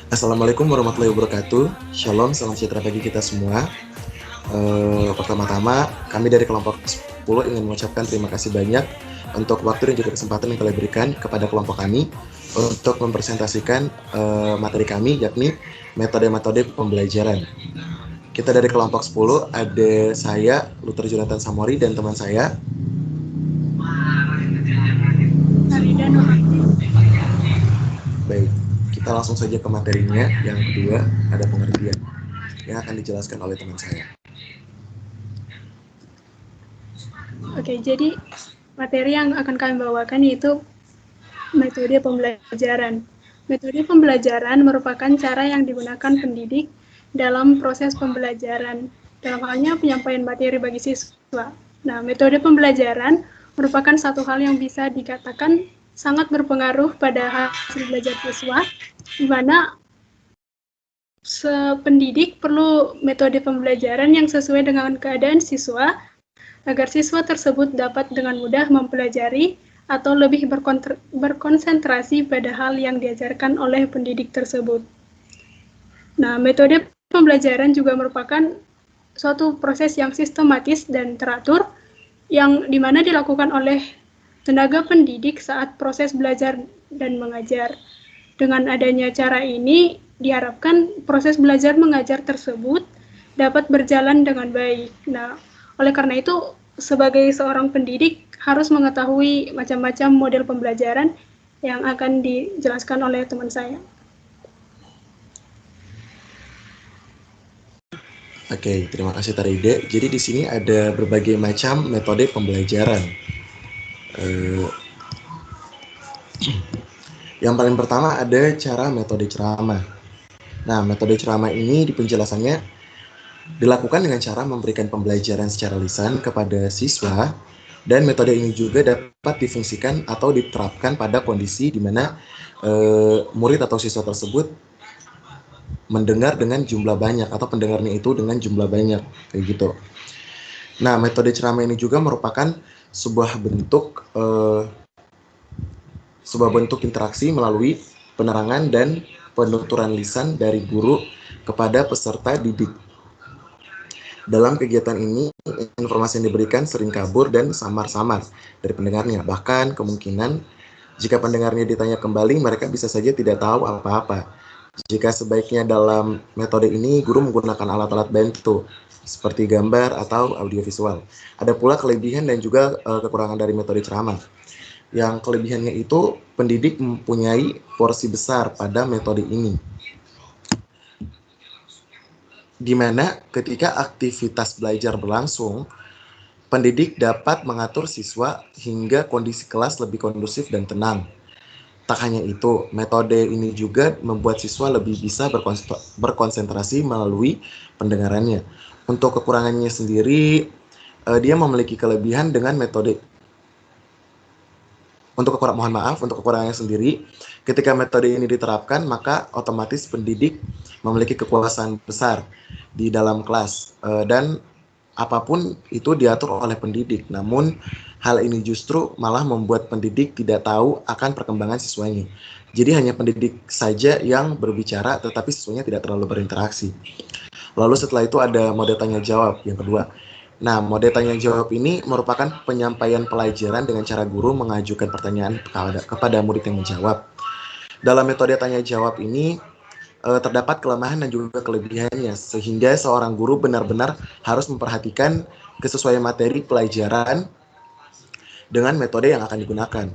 Assalamualaikum warahmatullahi wabarakatuh. Shalom, salam sejahtera bagi kita semua. Pertama-tama, kami dari kelompok 10 ingin mengucapkan terima kasih banyak untuk waktu dan juga kesempatan yang kalian berikan kepada kelompok kami untuk mempresentasikan materi kami, yakni metode-metode pembelajaran. Kita dari kelompok 10, ada saya, Luther Jonathan Samori, dan teman saya, Farida Nurhati. Baik, kita langsung saja ke materinya. Yang kedua, ada pengertian yang akan dijelaskan oleh teman saya. Oke, jadi materi yang akan kami bawakan yaitu metode pembelajaran. Metode pembelajaran merupakan cara yang digunakan pendidik dalam proses pembelajaran, dalam halnya penyampaian materi bagi siswa. Nah, metode pembelajaran merupakan satu hal yang bisa dikatakan sangat berpengaruh pada hasil belajar siswa, di mana pendidik perlu metode pembelajaran yang sesuai dengan keadaan siswa, agar siswa tersebut dapat dengan mudah mempelajari atau lebih berkonsentrasi pada hal yang diajarkan oleh pendidik tersebut. Nah, metode pembelajaran juga merupakan suatu proses yang sistematis dan teratur yang dimana dilakukan oleh tenaga pendidik saat proses belajar dan mengajar. Dengan adanya cara ini, diharapkan proses belajar mengajar tersebut dapat berjalan dengan baik. Nah, oleh karena itu, sebagai seorang pendidik harus mengetahui macam-macam model pembelajaran yang akan dijelaskan oleh teman saya. Oke, terima kasih Taride. Jadi di sini ada berbagai macam metode pembelajaran. Yang paling pertama ada cara metode ceramah. Nah, metode ceramah ini di penjelasannya dilakukan dengan cara memberikan pembelajaran secara lisan kepada siswa, dan metode ini juga dapat difungsikan atau diterapkan pada kondisi di mana murid atau siswa tersebut mendengar dengan jumlah banyak atau pendengarnya itu dengan jumlah banyak, kayak gitu. Nah, metode ceramah ini juga merupakan sebuah bentuk interaksi melalui penerangan dan penuturan lisan dari guru kepada peserta didik. Dalam kegiatan ini, informasi yang diberikan sering kabur dan samar-samar dari pendengarnya. Bahkan kemungkinan jika pendengarnya ditanya kembali, mereka bisa saja tidak tahu apa-apa. Jika sebaiknya dalam metode ini, guru menggunakan alat-alat bantu seperti gambar atau audiovisual. Ada pula kelebihan dan juga kekurangan dari metode ceramah. Yang kelebihannya itu, pendidik mempunyai porsi besar pada metode ini, di mana ketika aktivitas belajar berlangsung, pendidik dapat mengatur siswa hingga kondisi kelas lebih kondusif dan tenang. Tak hanya itu, metode ini juga membuat siswa lebih bisa berkonsentrasi melalui pendengarannya. Untuk kekurangannya sendiri, dia memiliki kelebihan dengan metode. Untuk kekurangannya sendiri, ketika metode ini diterapkan, maka otomatis pendidik memiliki kekuasaan besar di dalam kelas, dan apapun itu diatur oleh pendidik. Namun, hal ini justru malah membuat pendidik tidak tahu akan perkembangan siswanya. Jadi hanya pendidik saja yang berbicara, tetapi siswanya tidak terlalu berinteraksi. Lalu setelah itu ada mode tanya jawab yang kedua. Nah, mode tanya jawab ini merupakan penyampaian pelajaran dengan cara guru mengajukan pertanyaan kepada murid yang menjawab. Dalam metode tanya jawab ini terdapat kelemahan dan juga kelebihannya, sehingga seorang guru benar-benar harus memperhatikan kesesuaian materi pelajaran dengan metode yang akan digunakan.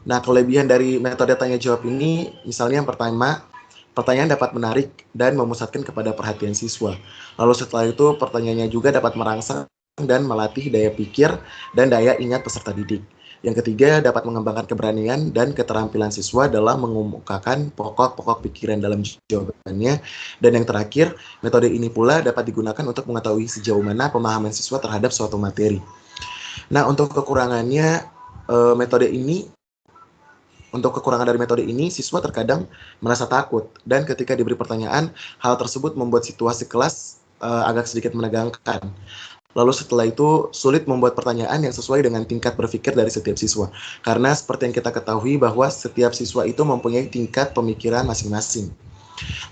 Nah, kelebihan dari metode tanya jawab ini, misalnya yang pertama, pertanyaan dapat menarik dan memusatkan kepada perhatian siswa. Lalu setelah itu, pertanyaannya juga dapat merangsang dan melatih daya pikir dan daya ingat peserta didik. Yang ketiga, dapat mengembangkan keberanian dan keterampilan siswa dalam mengemukakan pokok-pokok pikiran dalam jawabannya. Dan yang terakhir, metode ini pula dapat digunakan untuk mengetahui sejauh mana pemahaman siswa terhadap suatu materi. Nah, untuk kekurangan dari metode ini, siswa terkadang merasa takut, dan ketika diberi pertanyaan, hal tersebut membuat situasi kelas agak sedikit menegangkan. Lalu setelah itu, sulit membuat pertanyaan yang sesuai dengan tingkat berpikir dari setiap siswa. Karena seperti yang kita ketahui bahwa setiap siswa itu mempunyai tingkat pemikiran masing-masing.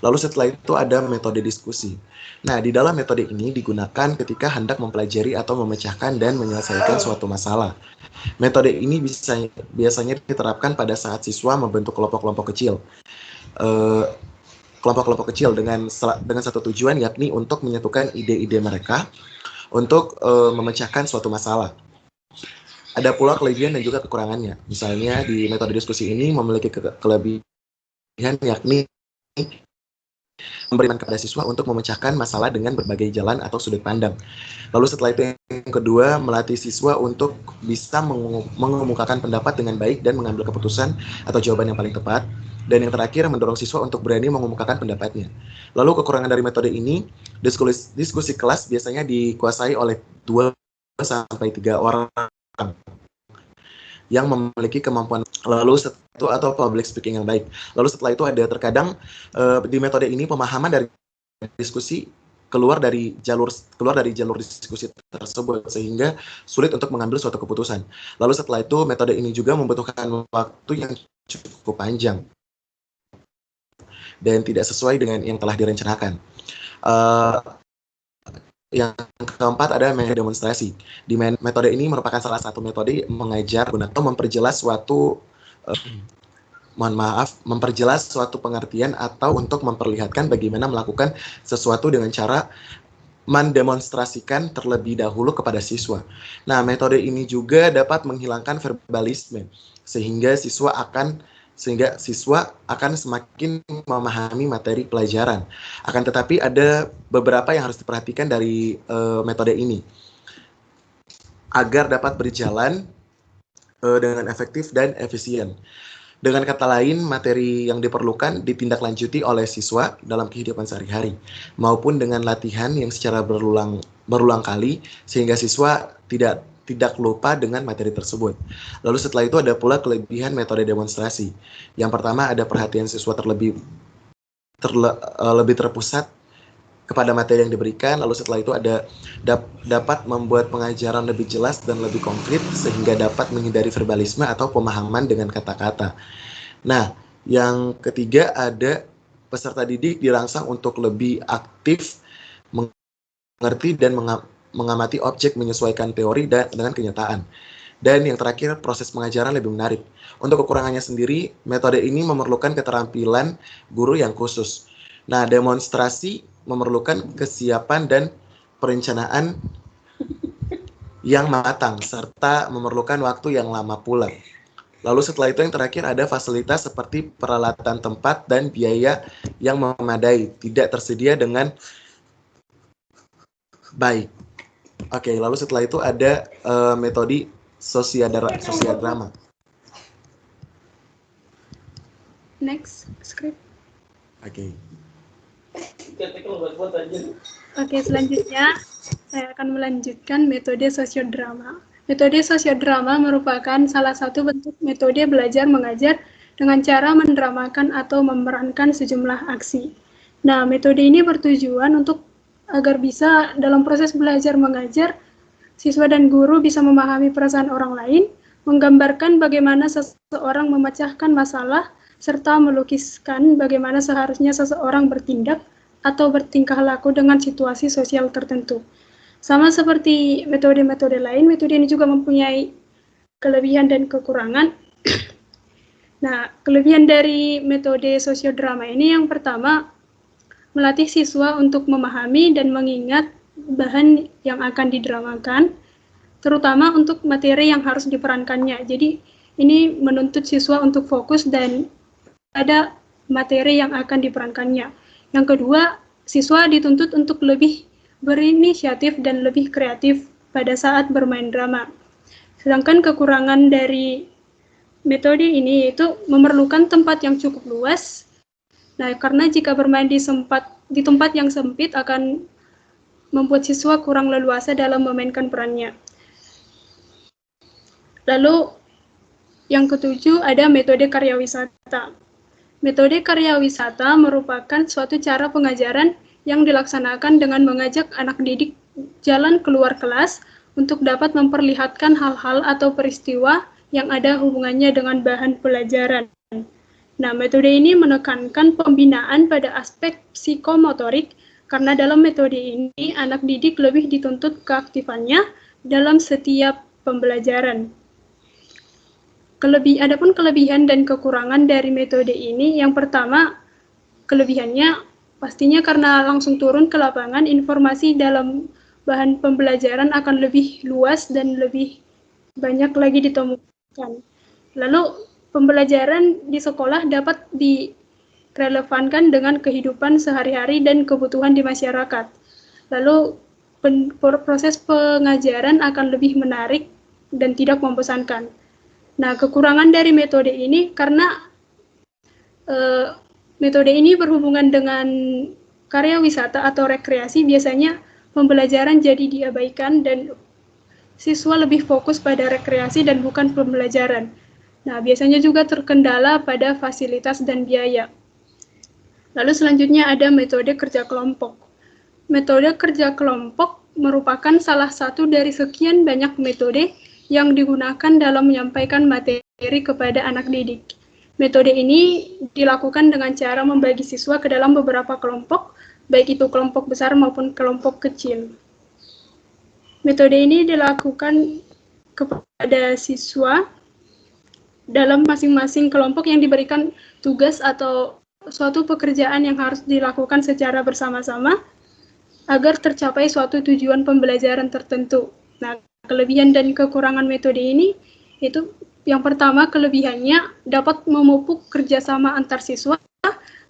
Lalu setelah itu ada metode diskusi. Nah, di dalam metode ini digunakan ketika hendak mempelajari atau memecahkan dan menyelesaikan suatu masalah. Metode ini biasanya diterapkan pada saat siswa membentuk kelompok-kelompok kecil. Kelompok-kelompok kecil dengan satu tujuan, yakni untuk menyatukan ide-ide mereka untuk memecahkan suatu masalah. Ada pula kelebihan dan juga kekurangannya. Misalnya di metode diskusi ini memiliki kelebihan, yakni memberikan kepada siswa untuk memecahkan masalah dengan berbagai jalan atau sudut pandang. Lalu setelah itu yang kedua, melatih siswa untuk bisa mengemukakan pendapat dengan baik dan mengambil keputusan atau jawaban yang paling tepat. Dan yang terakhir, mendorong siswa untuk berani mengemukakan pendapatnya. Lalu kekurangan dari metode ini, diskusi kelas biasanya dikuasai oleh 2-3 orang yang memiliki kemampuan atau public speaking yang baik. Lalu setelah itu ada terkadang di metode ini pemahaman dari diskusi keluar dari jalur diskusi tersebut sehingga sulit untuk mengambil suatu keputusan. Lalu setelah itu metode ini juga membutuhkan waktu yang cukup panjang dan tidak sesuai dengan yang telah direncanakan. Yang keempat ada metode demonstrasi. Di metode ini merupakan salah satu metode mengajar atau memperjelas memperjelas suatu pengertian atau untuk memperlihatkan bagaimana melakukan sesuatu dengan cara mendemonstrasikan terlebih dahulu kepada siswa. Nah, metode ini juga dapat menghilangkan verbalisme sehingga siswa akan semakin memahami materi pelajaran. Akan tetapi ada beberapa yang harus diperhatikan dari metode ini agar dapat berjalan dengan efektif dan efisien. Dengan kata lain, materi yang diperlukan ditindaklanjuti oleh siswa dalam kehidupan sehari-hari, maupun dengan latihan yang secara berulang kali, sehingga siswa tidak lupa dengan materi tersebut. Lalu setelah itu ada pula kelebihan metode demonstrasi. Yang pertama ada perhatian siswa lebih terpusat kepada materi yang diberikan. Lalu setelah itu ada dapat membuat pengajaran lebih jelas dan lebih konkret sehingga dapat menghindari verbalisme atau pemahaman dengan kata-kata. Nah, yang ketiga ada peserta didik dirangsang untuk lebih aktif mengerti dan mengamati objek, menyesuaikan teori dengan kenyataan. Dan yang terakhir, proses pengajaran lebih menarik. Untuk kekurangannya sendiri, metode ini memerlukan keterampilan guru yang khusus. Nah, demonstrasi memerlukan kesiapan dan perencanaan yang matang, serta memerlukan waktu yang lama pula. Lalu setelah itu yang terakhir ada fasilitas seperti peralatan tempat dan biaya yang memadai, tidak tersedia dengan baik. Oke, lalu setelah itu ada metode sosiodrama. Next, script. Oke. Oke, selanjutnya saya akan melanjutkan metode sosiodrama. Metode sosiodrama merupakan salah satu bentuk metode belajar mengajar dengan cara mendramakan atau memerankan sejumlah aksi. Nah, metode ini bertujuan agar bisa dalam proses belajar mengajar, siswa dan guru bisa memahami perasaan orang lain, menggambarkan bagaimana seseorang memecahkan masalah, serta melukiskan bagaimana seharusnya seseorang bertindak atau bertingkah laku dengan situasi sosial tertentu. Sama seperti metode-metode lain, metode ini juga mempunyai kelebihan dan kekurangan. Nah, kelebihan dari metode sosiodrama ini yang pertama, melatih siswa untuk memahami dan mengingat bahan yang akan didramakan, terutama untuk materi yang harus diperankannya. Jadi, ini menuntut siswa untuk fokus dan ada materi yang akan diperankannya. Yang kedua, siswa dituntut untuk lebih berinisiatif dan lebih kreatif pada saat bermain drama. Sedangkan kekurangan dari metode ini yaitu memerlukan tempat yang cukup luas. Nah, karena jika bermain di tempat yang sempit akan membuat siswa kurang leluasa dalam memainkan perannya. Lalu, yang ketujuh ada metode karya wisata. Metode karya wisata merupakan suatu cara pengajaran yang dilaksanakan dengan mengajak anak didik jalan keluar kelas untuk dapat memperlihatkan hal-hal atau peristiwa yang ada hubungannya dengan bahan pelajaran. Nah, metode ini menekankan pembinaan pada aspek psikomotorik karena dalam metode ini anak didik lebih dituntut keaktifannya dalam setiap pembelajaran. Adapun kelebihan dan kekurangan dari metode ini, yang pertama, kelebihannya pastinya karena langsung turun ke lapangan, informasi dalam bahan pembelajaran akan lebih luas dan lebih banyak lagi ditemukan. Lalu, pembelajaran di sekolah dapat direlevankan dengan kehidupan sehari-hari dan kebutuhan di masyarakat. Lalu, proses pengajaran akan lebih menarik dan tidak membosankan. Nah, kekurangan dari metode ini karena metode ini berhubungan dengan karya wisata atau rekreasi, biasanya pembelajaran jadi diabaikan dan siswa lebih fokus pada rekreasi dan bukan pembelajaran. Nah, biasanya juga terkendala pada fasilitas dan biaya. Lalu selanjutnya ada metode kerja kelompok. Metode kerja kelompok merupakan salah satu dari sekian banyak metode yang digunakan dalam menyampaikan materi kepada anak didik. Metode ini dilakukan dengan cara membagi siswa ke dalam beberapa kelompok, baik itu kelompok besar maupun kelompok kecil. Metode ini dilakukan kepada siswa dalam masing-masing kelompok yang diberikan tugas atau suatu pekerjaan yang harus dilakukan secara bersama-sama agar tercapai suatu tujuan pembelajaran tertentu. Nah, kelebihan dan kekurangan metode ini itu yang pertama, kelebihannya dapat memupuk kerjasama antar siswa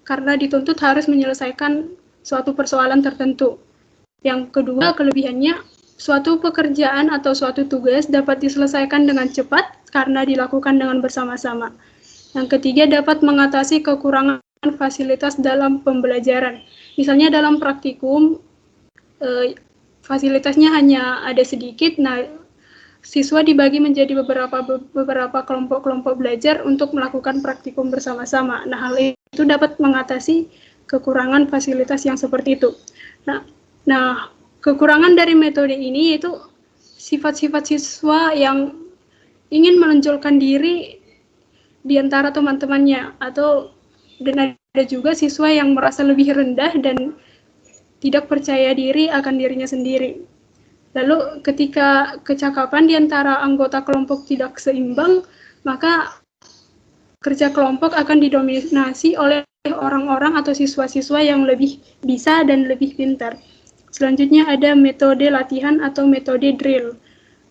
karena dituntut harus menyelesaikan suatu persoalan tertentu. Yang kedua, kelebihannya suatu pekerjaan atau suatu tugas dapat diselesaikan dengan cepat karena dilakukan dengan bersama-sama. Yang ketiga, dapat mengatasi kekurangan fasilitas dalam pembelajaran. Misalnya dalam praktikum, fasilitasnya hanya ada sedikit. Nah, siswa dibagi menjadi beberapa kelompok-kelompok belajar untuk melakukan praktikum bersama-sama. Nah, hal itu dapat mengatasi kekurangan fasilitas yang seperti itu. Nah, kekurangan dari metode ini yaitu sifat-sifat siswa yang ingin menonjolkan diri di antara teman-temannya, dan ada juga siswa yang merasa lebih rendah dan tidak percaya diri akan dirinya sendiri. Lalu ketika kecakapan di antara anggota kelompok tidak seimbang, maka kerja kelompok akan didominasi oleh orang-orang atau siswa-siswa yang lebih bisa dan lebih pintar. Selanjutnya ada metode latihan atau metode drill.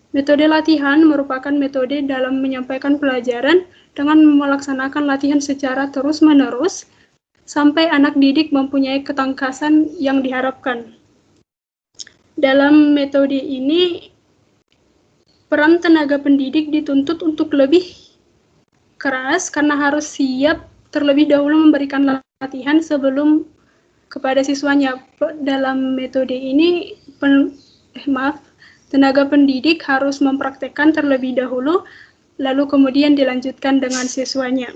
Metode latihan merupakan metode dalam menyampaikan pelajaran dengan melaksanakan latihan secara terus-menerus sampai anak didik mempunyai ketangkasan yang diharapkan. Dalam metode ini, peran tenaga pendidik dituntut untuk lebih keras karena harus siap terlebih dahulu memberikan latihan sebelum kepada siswanya. Dalam metode ini, tenaga pendidik harus mempraktekkan terlebih dahulu, lalu kemudian dilanjutkan dengan siswanya.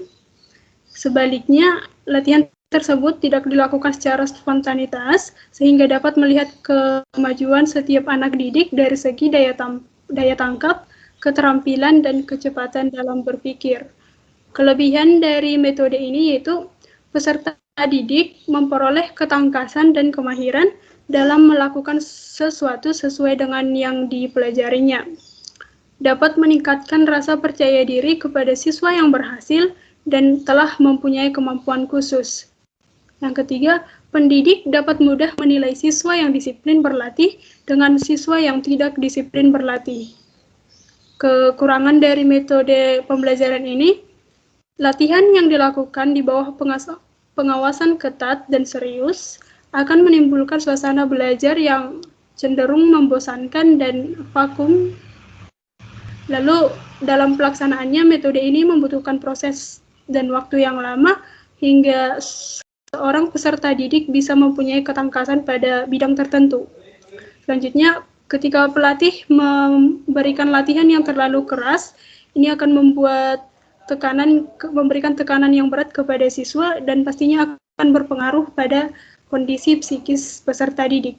Sebaliknya, latihan tersebut tidak dilakukan secara spontanitas, sehingga dapat melihat kemajuan setiap anak didik dari segi daya tangkap, keterampilan, dan kecepatan dalam berpikir. Kelebihan dari metode ini yaitu peserta didik memperoleh ketangkasan dan kemahiran dalam melakukan sesuatu sesuai dengan yang dipelajarinya. Dapat meningkatkan rasa percaya diri kepada siswa yang berhasil dan telah mempunyai kemampuan khusus. Yang ketiga, pendidik dapat mudah menilai siswa yang disiplin berlatih dengan siswa yang tidak disiplin berlatih. Kekurangan dari metode pembelajaran ini, latihan yang dilakukan di bawah pengawasan ketat dan serius akan menimbulkan suasana belajar yang cenderung membosankan dan vakum. Lalu, dalam pelaksanaannya, metode ini membutuhkan proses dan waktu yang lama hingga seorang peserta didik bisa mempunyai ketangkasan pada bidang tertentu. Selanjutnya, ketika pelatih memberikan latihan yang terlalu keras, ini akan memberikan tekanan yang berat kepada siswa dan pastinya akan berpengaruh pada kondisi psikis peserta didik.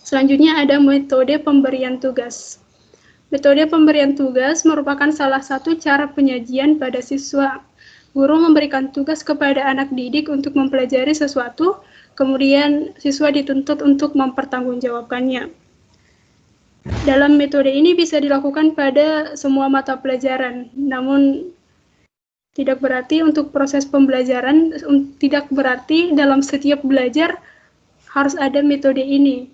Selanjutnya ada metode pemberian tugas. Metode pemberian tugas merupakan salah satu cara penyajian pada siswa. Guru memberikan tugas kepada anak didik untuk mempelajari sesuatu, kemudian siswa dituntut untuk mempertanggungjawabkannya. Dalam metode ini bisa dilakukan pada semua mata pelajaran, namun tidak berarti untuk proses pembelajaran, tidak berarti dalam setiap belajar harus ada metode ini.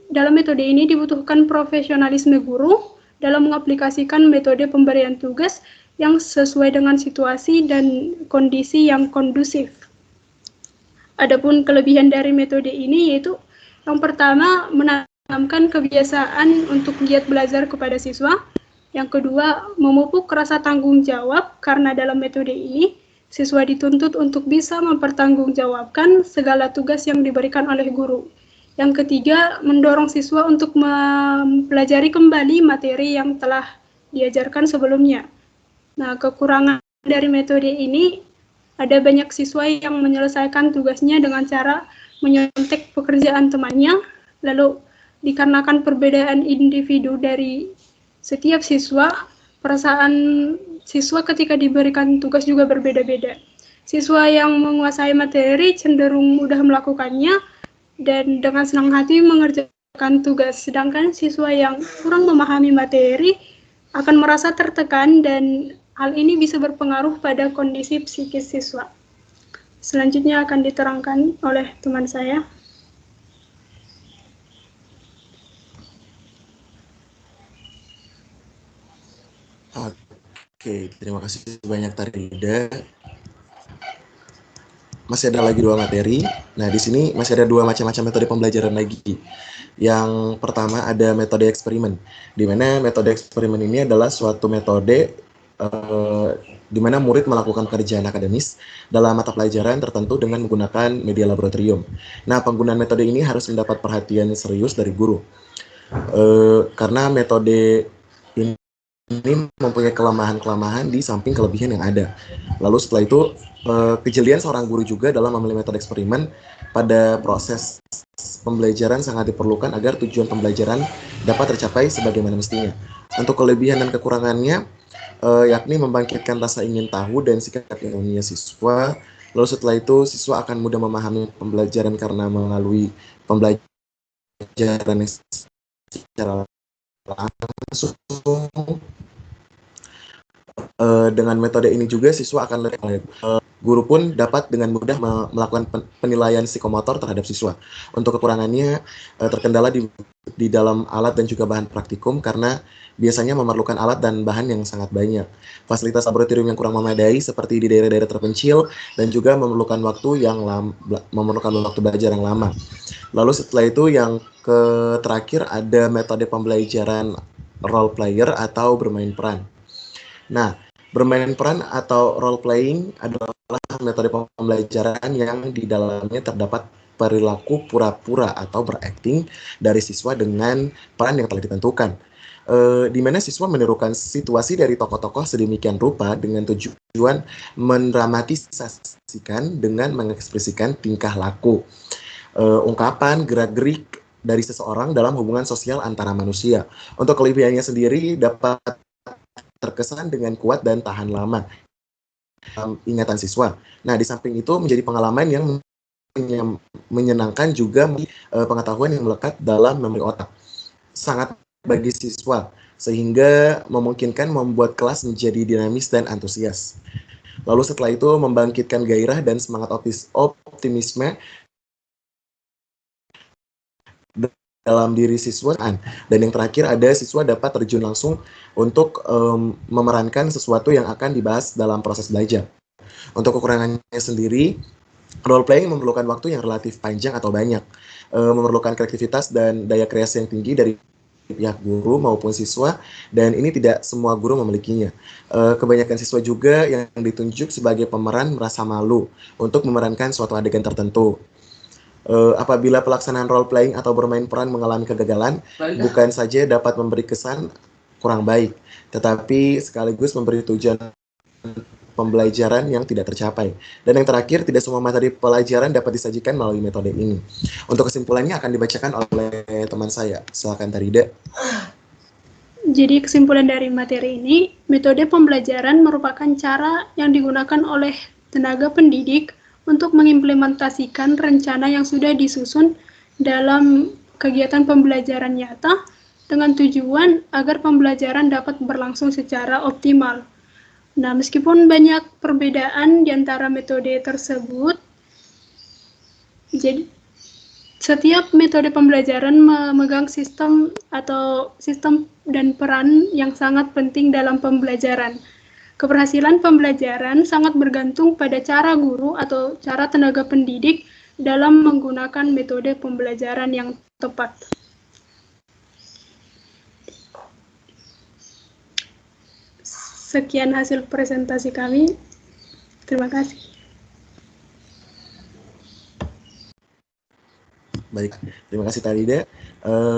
Dalam metode ini dibutuhkan profesionalisme guru dalam mengaplikasikan metode pemberian tugas yang sesuai dengan situasi dan kondisi yang kondusif. Adapun kelebihan dari metode ini yaitu yang pertama, menanamkan kebiasaan untuk giat belajar kepada siswa. Yang kedua, memupuk rasa tanggung jawab karena dalam metode ini siswa dituntut untuk bisa mempertanggungjawabkan segala tugas yang diberikan oleh guru. Yang ketiga, mendorong siswa untuk mempelajari kembali materi yang telah diajarkan sebelumnya. Nah, kekurangan dari metode ini, ada banyak siswa yang menyelesaikan tugasnya dengan cara menyontek pekerjaan temannya, lalu dikarenakan perbedaan individu dari setiap siswa, perasaan siswa ketika diberikan tugas juga berbeda-beda. Siswa yang menguasai materi cenderung mudah melakukannya, dan dengan senang hati mengerjakan tugas. Sedangkan siswa yang kurang memahami materi akan merasa tertekan dan hal ini bisa berpengaruh pada kondisi psikis siswa. Selanjutnya akan diterangkan oleh teman saya. Oke, terima kasih banyak Tarida. Masih ada lagi 2 materi. Nah, di sini masih ada 2 macam-macam metode pembelajaran lagi. Yang pertama ada metode eksperimen, di mana metode eksperimen ini adalah suatu metode di mana murid melakukan kerjaan akademis dalam mata pelajaran tertentu dengan menggunakan media laboratorium. Nah, penggunaan metode ini harus mendapat perhatian serius dari guru, karena metode ini mempunyai kelemahan-kelemahan di samping kelebihan yang ada. Lalu setelah itu, kejelian seorang guru juga dalam memilih metode eksperimen pada proses pembelajaran sangat diperlukan agar tujuan pembelajaran dapat tercapai sebagaimana mestinya. Untuk kelebihan dan kekurangannya, yakni membangkitkan rasa ingin tahu dan sikap ilmiah siswa. Lalu setelah itu, siswa akan mudah memahami pembelajaran karena melalui pembelajaran secara langsung. Dengan metode ini juga siswa akan lebih guru pun dapat dengan mudah melakukan penilaian psikomotor terhadap siswa. Untuk kekurangannya terkendala di dalam alat dan juga bahan praktikum karena biasanya memerlukan alat dan bahan yang sangat banyak. Fasilitas laboratorium yang kurang memadai seperti di daerah-daerah terpencil dan juga memerlukan waktu belajar yang lama. Lalu setelah itu yang terakhir ada metode pembelajaran role player atau bermain peran. Nah, bermain peran atau role playing adalah metode pembelajaran yang di dalamnya terdapat perilaku pura-pura atau berakting dari siswa dengan peran yang telah ditentukan. Di mana siswa menirukan situasi dari tokoh-tokoh sedemikian rupa dengan tujuan mendramatisasikan dengan mengekspresikan tingkah laku, ungkapan, gerak-gerik dari seseorang dalam hubungan sosial antara manusia. Untuk kelebihannya sendiri dapat terkesan dengan kuat dan tahan lama ingatan siswa. Nah, di samping itu menjadi pengalaman yang menyenangkan juga pengetahuan yang melekat dalam memori otak. Sangat bagi siswa, sehingga memungkinkan membuat kelas menjadi dinamis dan antusias. Lalu setelah itu membangkitkan gairah dan semangat optimisme dalam diri siswa. Dan yang terakhir ada siswa dapat terjun langsung untuk memerankan sesuatu yang akan dibahas dalam proses belajar. Untuk kekurangannya sendiri, role playing memerlukan waktu yang relatif panjang atau banyak, memerlukan kreativitas dan daya kreasi yang tinggi dari pihak guru maupun siswa, dan ini tidak semua guru memilikinya. Kebanyakan siswa juga yang ditunjuk sebagai pemeran merasa malu untuk memerankan suatu adegan tertentu. Apabila pelaksanaan role playing atau bermain peran mengalami kegagalan, bukan saja dapat memberi kesan kurang baik, tetapi sekaligus memberi tujuan pembelajaran yang tidak tercapai. Dan yang terakhir, tidak semua materi pelajaran dapat disajikan melalui metode ini. Untuk kesimpulannya akan dibacakan oleh teman saya. Silakan Tarida. Jadi kesimpulan dari materi ini, Metode pembelajaran merupakan cara yang digunakan oleh tenaga pendidik untuk mengimplementasikan rencana yang sudah disusun dalam kegiatan pembelajaran nyata dengan tujuan agar pembelajaran dapat berlangsung secara optimal. Nah, meskipun banyak perbedaan di antara metode tersebut, jadi setiap metode pembelajaran memegang sistem dan peran yang sangat penting dalam pembelajaran. Keberhasilan pembelajaran sangat bergantung pada cara guru atau cara tenaga pendidik dalam menggunakan metode pembelajaran yang tepat. Sekian hasil presentasi kami. Terima kasih. Baik, terima kasih Talida.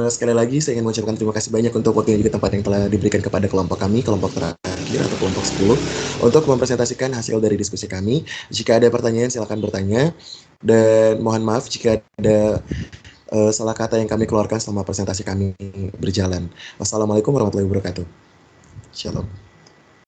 Sekali lagi saya ingin mengucapkan terima kasih banyak untuk waktu dan juga tempat yang telah diberikan kepada kelompok kami, kelompok terakhir atau kelompok 10, untuk mempresentasikan hasil dari diskusi kami. Jika ada pertanyaan silakan bertanya, dan mohon maaf jika ada salah kata yang kami keluarkan selama presentasi kami berjalan. Wassalamualaikum warahmatullahi wabarakatuh. Shalom.